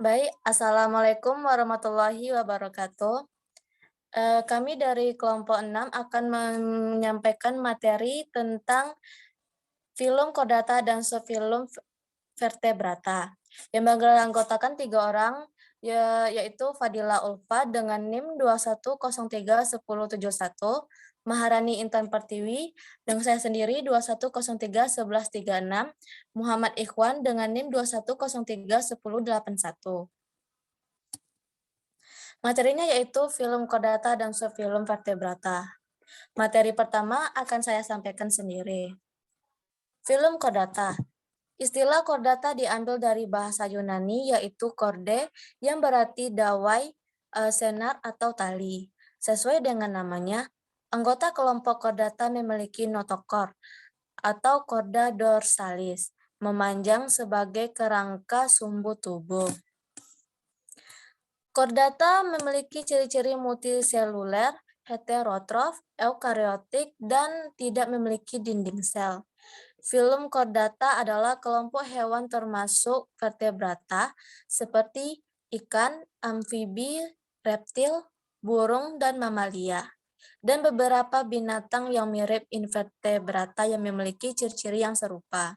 Baik, Assalamualaikum warahmatullahi wabarakatuh. Kami dari kelompok 6 akan menyampaikan materi tentang film Chordata dan subfilum Vertebrata, yang beranggotakan 3 orang, yaitu Fadila Ulfa dengan NIM 21031071, Maharani Intan Pertiwi, dan saya sendiri 21031136, Muhammad Ikhwan dengan NIM 21031081. Materinya yaitu film Chordata dan subfilum Vertebrata. Materi pertama akan saya sampaikan sendiri. Film Chordata. Istilah chordata diambil dari bahasa Yunani yaitu chorde yang berarti dawai, senar atau tali. Sesuai dengan namanya, anggota kelompok chordata memiliki notochord atau chorda dorsalis, memanjang sebagai kerangka sumbu tubuh. Chordata memiliki ciri-ciri multiseluler, heterotrof, eukariotik, dan tidak memiliki dinding sel. Film chordata adalah kelompok hewan termasuk vertebrata seperti ikan, amfibi, reptil, burung, dan mamalia. Dan beberapa binatang yang mirip invertebrata yang memiliki ciri-ciri yang serupa.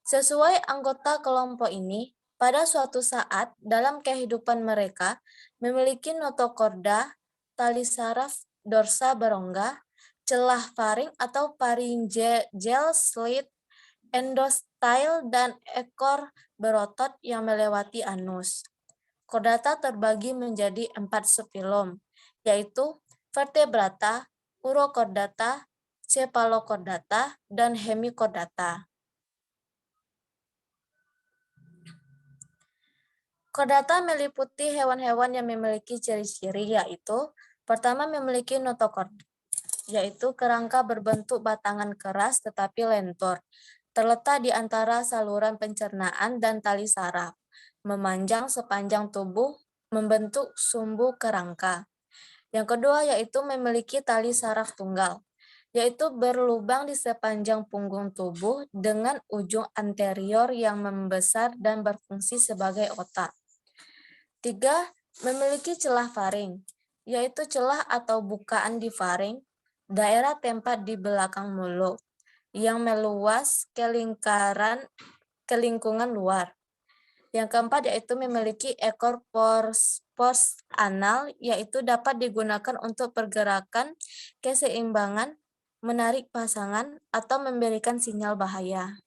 Sesuai anggota kelompok ini, pada suatu saat dalam kehidupan mereka memiliki notochorda, tali saraf dorsa berongga, celah faring atau pharyngeal slit, endostyle, dan ekor berotot yang melewati anus. Chordata terbagi menjadi 4 subfilum, yaitu vertebrata, urochordata, cephalochordata, dan hemichordata. Chordata meliputi hewan-hewan yang memiliki ciri-ciri yaitu pertama memiliki notochord, yaitu kerangka berbentuk batangan keras tetapi lentur, terletak di antara saluran pencernaan dan tali saraf, memanjang sepanjang tubuh, membentuk sumbu kerangka. Yang kedua yaitu memiliki tali saraf tunggal, yaitu berlubang di sepanjang punggung tubuh dengan ujung anterior yang membesar dan berfungsi sebagai otak. 3. Memiliki celah faring, yaitu celah atau bukaan di faring, daerah tempat di belakang mulut, yang meluas ke lingkungan luar. Yang keempat yaitu memiliki ekor pors anal, yaitu dapat digunakan untuk pergerakan keseimbangan, menarik pasangan, atau memberikan sinyal bahaya.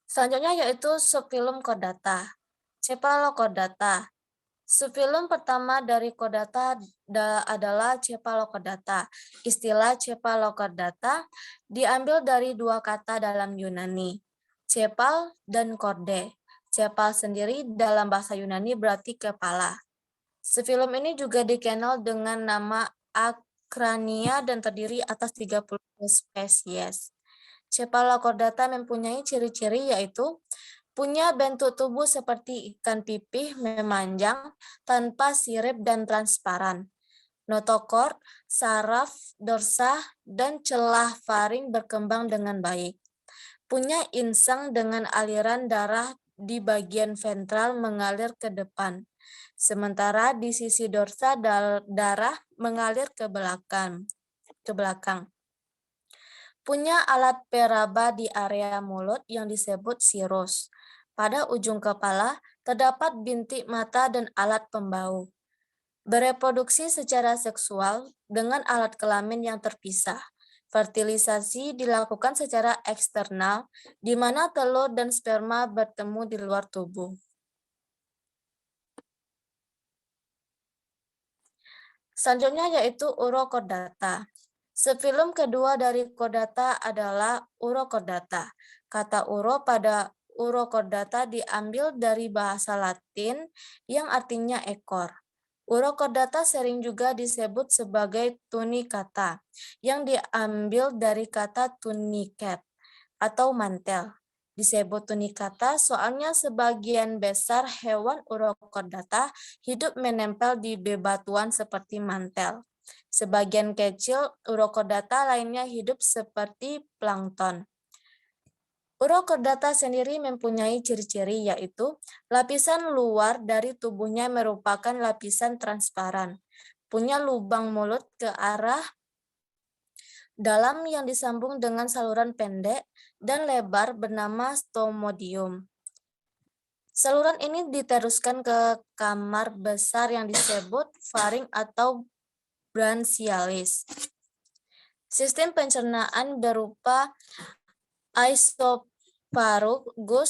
Selanjutnya yaitu subfilum chordata. Cephalochordata. Subfilum pertama dari chordata adalah cephalochordata. Istilah cephalochordata diambil dari dua kata dalam Yunani, cephal dan chorde. Cephal sendiri dalam bahasa Yunani berarti kepala. Subfilum ini juga dikenal dengan nama Acrania dan terdiri atas 30 spesies. Cephalochordata mempunyai ciri-ciri yaitu punya bentuk tubuh seperti ikan pipih memanjang, tanpa sirip dan transparan. Notochord, saraf, dorsa, dan celah faring berkembang dengan baik. Punya insang dengan aliran darah di bagian ventral mengalir ke depan. Sementara di sisi dorsa darah mengalir ke belakang. Punya alat peraba di area mulut yang disebut sirus. Pada ujung kepala terdapat bintik mata dan alat pembau. Bereproduksi secara seksual dengan alat kelamin yang terpisah. Fertilisasi dilakukan secara eksternal, di mana telur dan sperma bertemu di luar tubuh. Selanjutnya yaitu urochordata. Subfilum kedua dari chordata adalah urochordata. Kata uro pada urochordata diambil dari bahasa Latin yang artinya ekor. Urochordata sering juga disebut sebagai tunicata, yang diambil dari kata tunicat atau mantel. Disebut tunicata soalnya sebagian besar hewan urochordata hidup menempel di bebatuan seperti mantel. Sebagian kecil urochordata lainnya hidup seperti plankton. Urochordata sendiri mempunyai ciri-ciri yaitu lapisan luar dari tubuhnya merupakan lapisan transparan, punya lubang mulut ke arah dalam yang disambung dengan saluran pendek dan lebar bernama stomodium. Saluran ini diteruskan ke kamar besar yang disebut faring atau branchialis. Sistem pencernaan berupa esophagus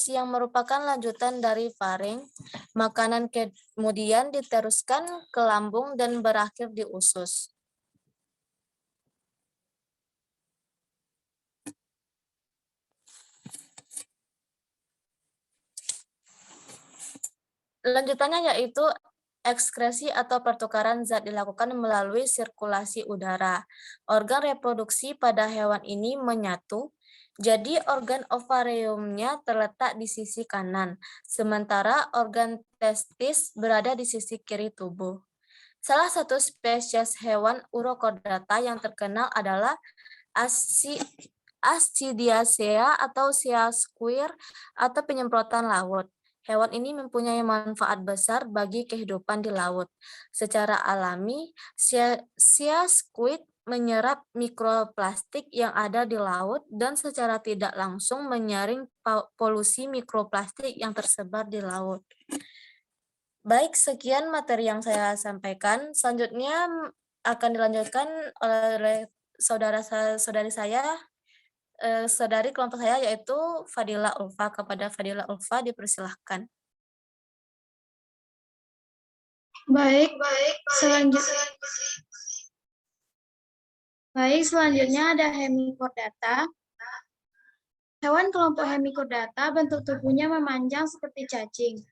yang merupakan lanjutan dari faring. Makanan kemudian diteruskan ke lambung dan berakhir di usus. Lanjutannya yaitu ekskresi atau pertukaran zat dilakukan melalui sirkulasi udara. Organ reproduksi pada hewan ini menyatu, jadi organ ovariumnya terletak di sisi kanan, sementara organ testis berada di sisi kiri tubuh. Salah satu spesies hewan Urochordata yang terkenal adalah Ascidiacea atau sea squir atau penyemprotan laut. Hewan ini mempunyai manfaat besar bagi kehidupan di laut. Secara alami, sea squid menyerap mikroplastik yang ada di laut dan secara tidak langsung menyaring polusi mikroplastik yang tersebar di laut. Baik, sekian materi yang saya sampaikan. Selanjutnya akan dilanjutkan oleh saudari saya, saudari kelompok saya yaitu Fadila Ulfa. Kepada Fadila Ulfa dipersilahkan. Baik, selanjutnya ada Hemichordata. Hewan kelompok Hemichordata bentuk tubuhnya memanjang seperti cacing.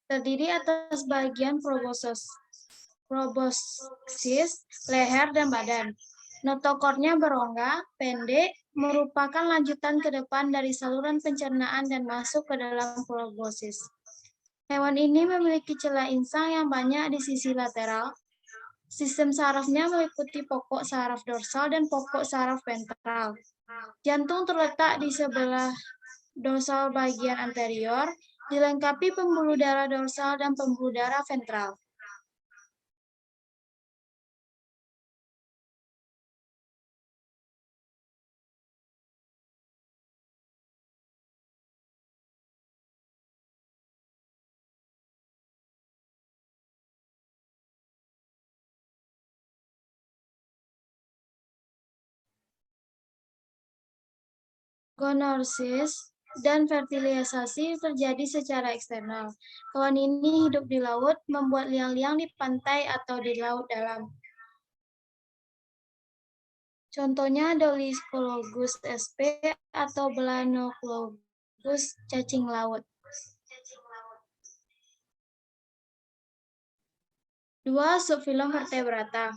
Terdiri atas bagian proboscis, leher, dan badan. Notokornya berongga, pendek, merupakan lanjutan ke depan dari saluran pencernaan dan masuk ke dalam proboscis. Hewan ini memiliki celah insang yang banyak di sisi lateral. Sistem sarafnya meliputi pokok saraf dorsal dan pokok saraf ventral. Jantung terletak di sebelah dorsal bagian anterior, dilengkapi pembuluh darah dorsal dan pembuluh darah ventral. Gonorrhea dan fertilisasi terjadi secara eksternal. Hewan ini hidup di laut, membuat liang-liang di pantai atau di laut dalam. Contohnya Dolichologus sp. atau Balaenologus cacing laut. 2. Subfilum Vertebrata.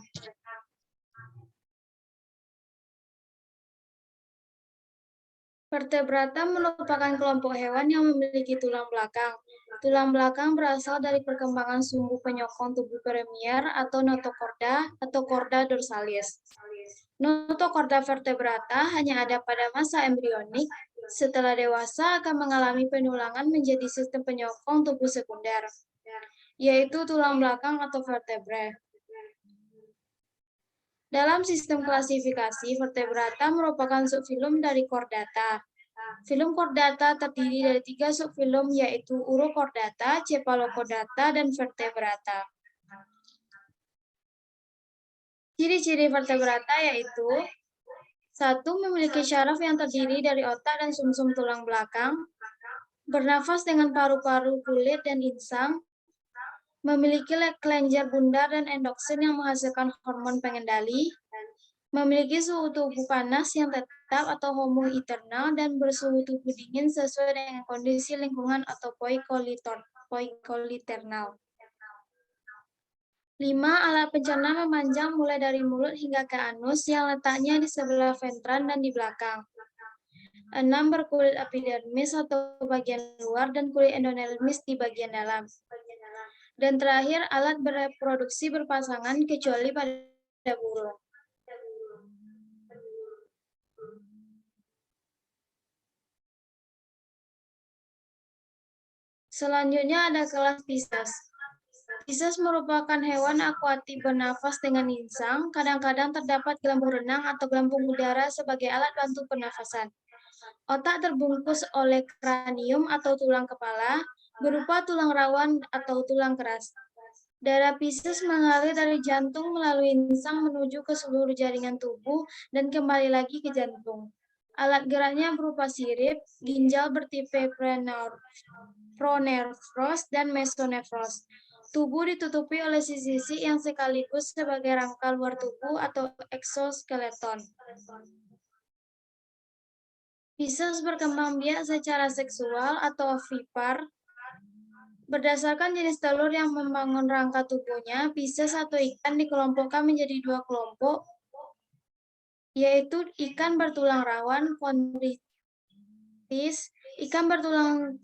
Vertebrata merupakan kelompok hewan yang memiliki tulang belakang. Tulang belakang berasal dari perkembangan sumbu penyokong tubuh premier atau notochorda atau chorda dorsalis. Notochorda vertebrata hanya ada pada masa embrionik. Setelah dewasa akan mengalami penulangan menjadi sistem penyokong tubuh sekunder, yaitu tulang belakang atau vertebrae. Dalam sistem klasifikasi, vertebrata merupakan subfilum dari Chordata. Filum Chordata terdiri dari 3 subfilum yaitu Urochordata, Cephalochordata, dan Vertebrata. Ciri-ciri vertebrata yaitu 1. Memiliki syaraf yang terdiri dari otak dan sumsum tulang belakang, bernafas dengan paru-paru, kulit, dan insang, memiliki kelenjar bundar dan endoksin yang menghasilkan hormon pengendali, memiliki suhu tubuh panas yang tetap atau homointernal dan bersuhu tubuh dingin sesuai dengan kondisi lingkungan atau poikoliternal. 5. Alat pencerna memanjang mulai dari mulut hingga ke anus yang letaknya di sebelah ventral dan di belakang. 6. Berkulit epidermis atau bagian luar dan kulit endodermis di bagian dalam. Dan terakhir, alat bereproduksi berpasangan kecuali pada burung. Selanjutnya ada kelas Pisces. Pisces merupakan hewan akuatik bernafas dengan insang. Kadang-kadang terdapat gelembung renang atau gelembung udara sebagai alat bantu pernafasan. Otak terbungkus oleh kranium atau tulang kepala, berupa tulang rawan atau tulang keras. Darah Pisces mengalir dari jantung melalui insang menuju ke seluruh jaringan tubuh dan kembali lagi ke jantung. Alat geraknya berupa sirip, ginjal bertipe pronefros dan mesonefros. Tubuh ditutupi oleh sisi-sisi yang sekaligus sebagai rangka luar tubuh atau eksoskeleton. Pisces berkembang biak secara seksual atau ovipar. Berdasarkan jenis telur yang membangun rangka tubuhnya, Pisces atau ikan dikelompokkan menjadi dua kelompok, yaitu ikan bertulang rawan, kondritis, ikan bertulang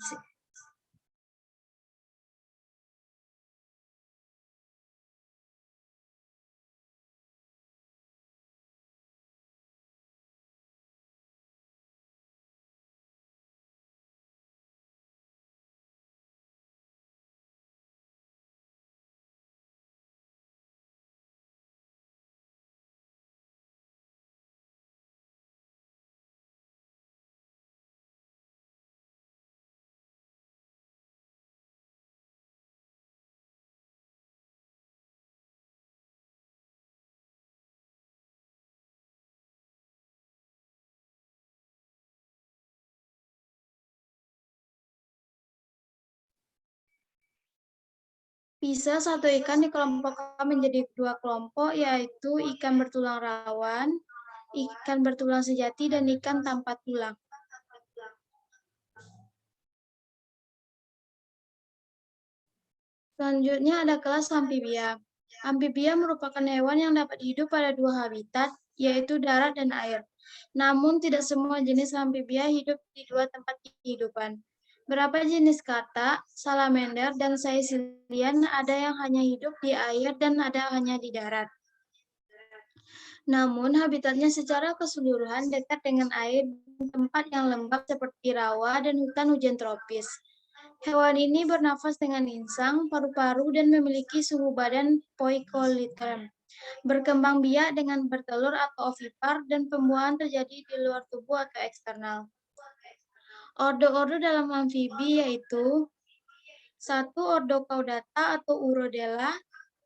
Pisces atau ikan dikelompokkan menjadi dua kelompok, yaitu ikan bertulang rawan, ikan bertulang sejati, dan ikan tanpa tulang. Selanjutnya ada kelas amfibia. Amfibia merupakan hewan yang dapat hidup pada dua habitat, yaitu darat dan air. Namun tidak semua jenis amfibia hidup di dua tempat kehidupan. Beberapa jenis katak, salamander, dan caecilian ada yang hanya hidup di air dan ada hanya di darat. Namun habitatnya secara keseluruhan dekat dengan air dan tempat yang lembab seperti rawa dan hutan hujan tropis. Hewan ini bernafas dengan insang, paru-paru, dan memiliki suhu badan poikoliterm. Berkembang biak dengan bertelur atau ovipar, dan pembuahan terjadi di luar tubuh atau eksternal. Ordo-ordo dalam amfibi yaitu 1. Ordo Caudata atau Urodela.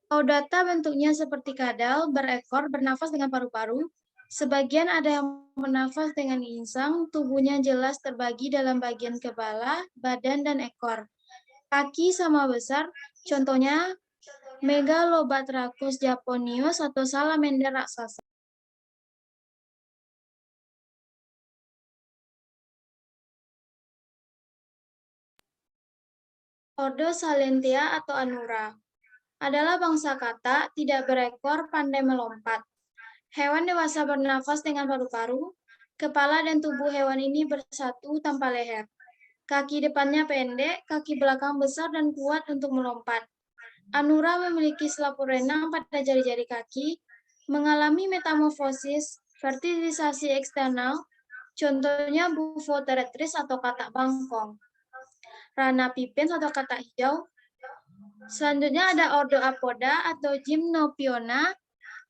Caudata bentuknya seperti kadal, berekor, bernafas dengan paru-paru. Sebagian ada yang bernafas dengan insang, tubuhnya jelas terbagi dalam bagian kepala, badan, dan ekor. Kaki sama besar, contohnya Megalobatrachus japonius atau salamander raksasa. Ordo Salentia atau Anura adalah bangsa katak, tidak berekor, pandai melompat. Hewan dewasa bernafas dengan paru-paru. Kepala dan tubuh hewan ini bersatu tanpa leher. Kaki depannya pendek, kaki belakang besar dan kuat untuk melompat. Anura memiliki selaput renang pada jari-jari kaki, mengalami metamorfosis, fertilisasi eksternal, contohnya Buffoteretris atau katak bangkong, Rana pipens atau katak hijau. Selanjutnya ada Ordo Apoda atau Gymnophiona,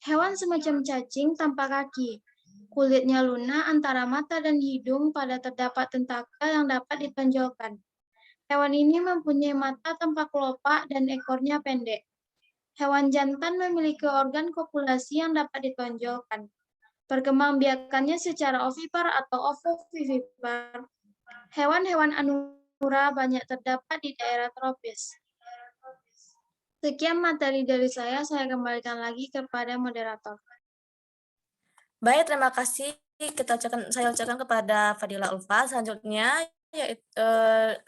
hewan semacam cacing tanpa kaki. Kulitnya lunak antara mata dan hidung pada terdapat tentakel yang dapat ditonjolkan. Hewan ini mempunyai mata tanpa kelopak dan ekornya pendek. Hewan jantan memiliki organ kopulasi yang dapat ditonjolkan. Perkembangbiakannya secara ovipar atau ovovivipar. Hewan-hewan anura banyak terdapat di daerah tropis. Sekian materi dari saya kembalikan lagi kepada moderator. Baik, terima kasih. Saya ucapkan kepada Fadila Ulfa. Selanjutnya yaitu,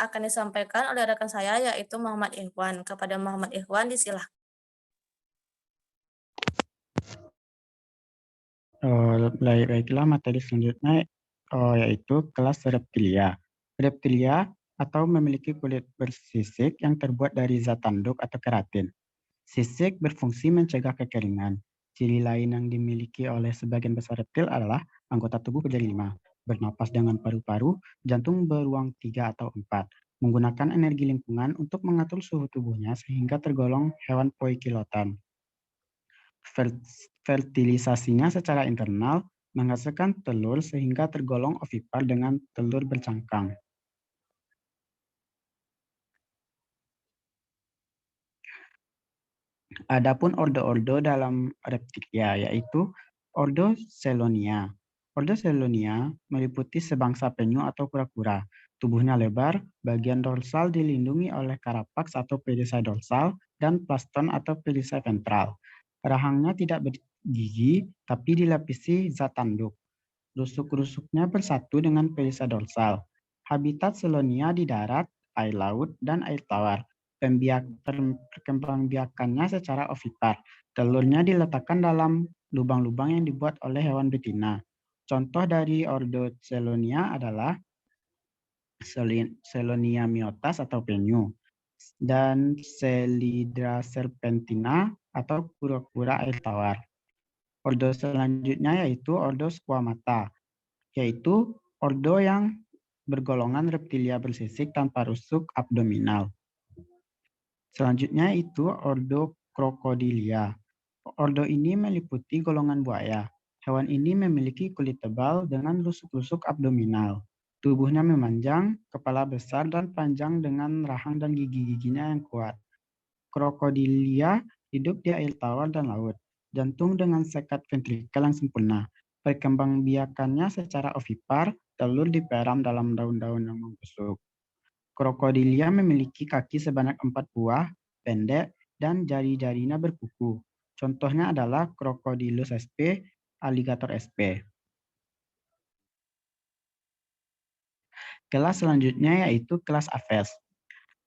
akan disampaikan oleh rekan saya yaitu Muhammad Ikhwan. Kepada Muhammad Ikhwan disilahkan. Baiklah, materi selanjutnya yaitu kelas reptilia. Reptilia atau memiliki kulit bersisik yang terbuat dari zat tanduk atau keratin. Sisik berfungsi mencegah kekeringan. Ciri lain yang dimiliki oleh sebagian besar reptil adalah anggota tubuh menjadi 5, bernapas dengan paru-paru, jantung beruang 3 atau 4, menggunakan energi lingkungan untuk mengatur suhu tubuhnya sehingga tergolong hewan poikilotan. Fertilisasinya secara internal menghasilkan telur sehingga tergolong ovipar dengan telur bercangkang. Adapun ordo-ordo dalam reptilia yaitu ordo Selonia. Ordo Selonia meliputi sebangsa penyu atau kura-kura. Tubuhnya lebar, bagian dorsal dilindungi oleh karapaks atau perisai dorsal dan plaston atau perisai ventral. Rahangnya tidak bergigi tapi dilapisi zat tanduk. Rusuk-rusuknya bersatu dengan perisai dorsal. Habitat Selonia di darat, air laut, dan air tawar. Perkembangbiakannya secara ovipar. Telurnya diletakkan dalam lubang-lubang yang dibuat oleh hewan betina. Contoh dari ordo Selonia adalah Selonia myotas atau penyu dan Selydra serpentina atau kura-kura air tawar. Ordo selanjutnya yaitu ordo Squamata, yaitu ordo yang bergolongan reptilia bersisik tanpa rusuk abdominal. Selanjutnya itu ordo Crocodilia. Ordo ini meliputi golongan buaya. Hewan ini memiliki kulit tebal dengan rusuk-rusuk abdominal. Tubuhnya memanjang, kepala besar dan panjang dengan rahang dan gigi-giginya yang kuat. Crocodilia hidup di air tawar dan laut. Jantung dengan sekat ventrikal yang sempurna. Perkembangbiakannya secara ovipar, telur diperam dalam daun-daun yang membusuk. Crocodilia memiliki kaki sebanyak 4 buah, pendek, dan jari-jarinya berkuku. Contohnya adalah Crocodylus sp, Alligator sp. Kelas selanjutnya yaitu kelas Aves.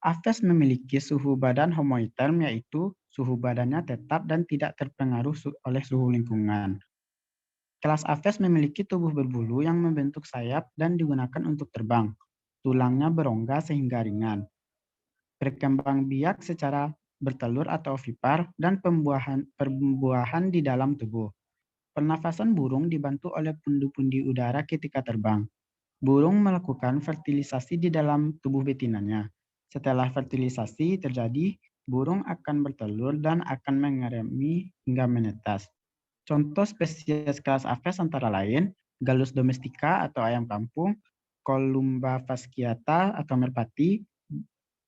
Aves memiliki suhu badan homoiterm yaitu suhu badannya tetap dan tidak terpengaruh oleh suhu lingkungan. Kelas Aves memiliki tubuh berbulu yang membentuk sayap dan digunakan untuk terbang. Tulangnya berongga sehingga ringan. Berkembang biak secara bertelur atau ovipar dan pembuahan di dalam tubuh. Pernafasan burung dibantu oleh pundi-pundi udara ketika terbang. Burung melakukan fertilisasi di dalam tubuh betinanya. Setelah fertilisasi terjadi, burung akan bertelur dan akan mengeremi hingga menetas. Contoh spesies kelas Aves antara lain Gallus domestica atau ayam kampung, Columba fasciata atau merpati,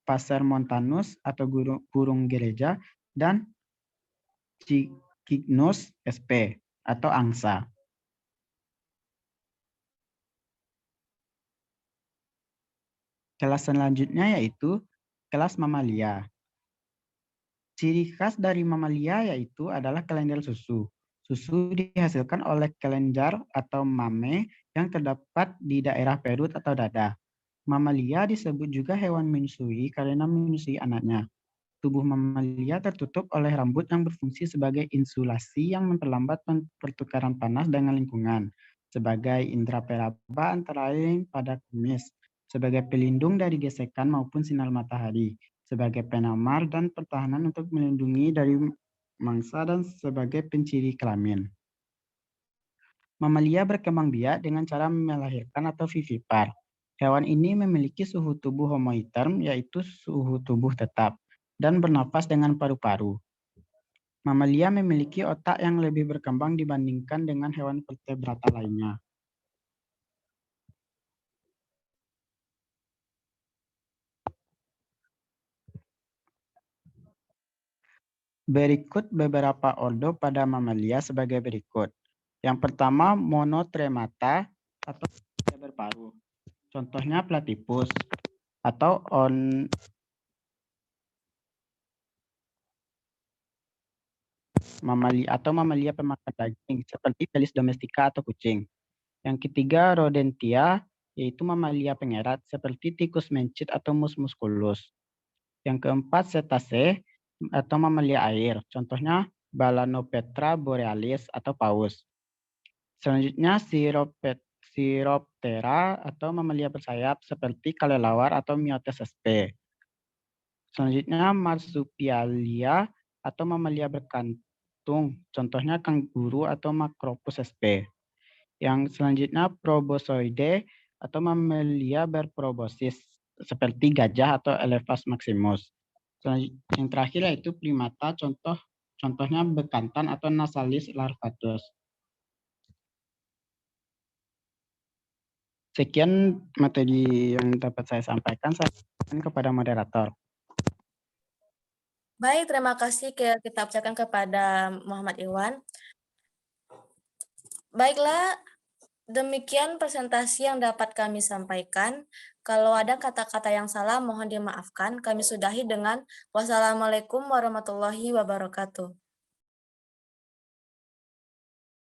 Passer montanus atau burung gereja, dan Cygnus sp atau angsa. Kelas selanjutnya yaitu kelas mamalia. Ciri khas dari mamalia yaitu adalah kelenjar susu. Susu dihasilkan oleh kelenjar atau mame yang terdapat di daerah perut atau dada. Mamalia disebut juga hewan menyusui karena menyusui anaknya. Tubuh mamalia tertutup oleh rambut yang berfungsi sebagai insulasi yang memperlambat pertukaran panas dengan lingkungan. Sebagai indera peraba antara lain pada kumis. Sebagai pelindung dari gesekan maupun sinar matahari. Sebagai penamar dan pertahanan untuk melindungi dari mangsa dan sebagai penciri kelamin. Mamalia berkembang biak dengan cara melahirkan atau vivipar. Hewan ini memiliki suhu tubuh homoiterm yaitu suhu tubuh tetap dan bernafas dengan paru-paru. Mamalia memiliki otak yang lebih berkembang dibandingkan dengan hewan vertebrata lainnya. Berikut beberapa ordo pada mamalia sebagai berikut. Yang pertama monotremata atau tidak berparuh. Contohnya platypus atau mamalia pemakan daging seperti Felis domestica atau kucing. Yang ketiga rodentia yaitu mamalia pengerat seperti tikus mencit atau mus musculus. Yang keempat cetacea atau mamalia air, contohnya Balanopetra borealis atau paus. Selanjutnya Chiroptera atau mamalia bersayap seperti kelelawar atau Myotes sp. Selanjutnya Marsupialia atau mamalia berkantung, contohnya kanguru atau Macropus sp. Yang selanjutnya Proboscoidae atau mamalia berprobosis, seperti gajah atau Elephas maximus. Yang terakhir yaitu primata, contohnya bekantan atau Nasalis larvatus. Sekian materi yang dapat saya sampaikan. Saya sampaikan kepada moderator. Baik, terima kasih kita ucapkan kepada Muhammad Iwan. Baiklah, demikian presentasi yang dapat kami sampaikan. Kalau ada kata-kata yang salah, mohon dimaafkan. Kami sudahi dengan wassalamualaikum warahmatullahi wabarakatuh.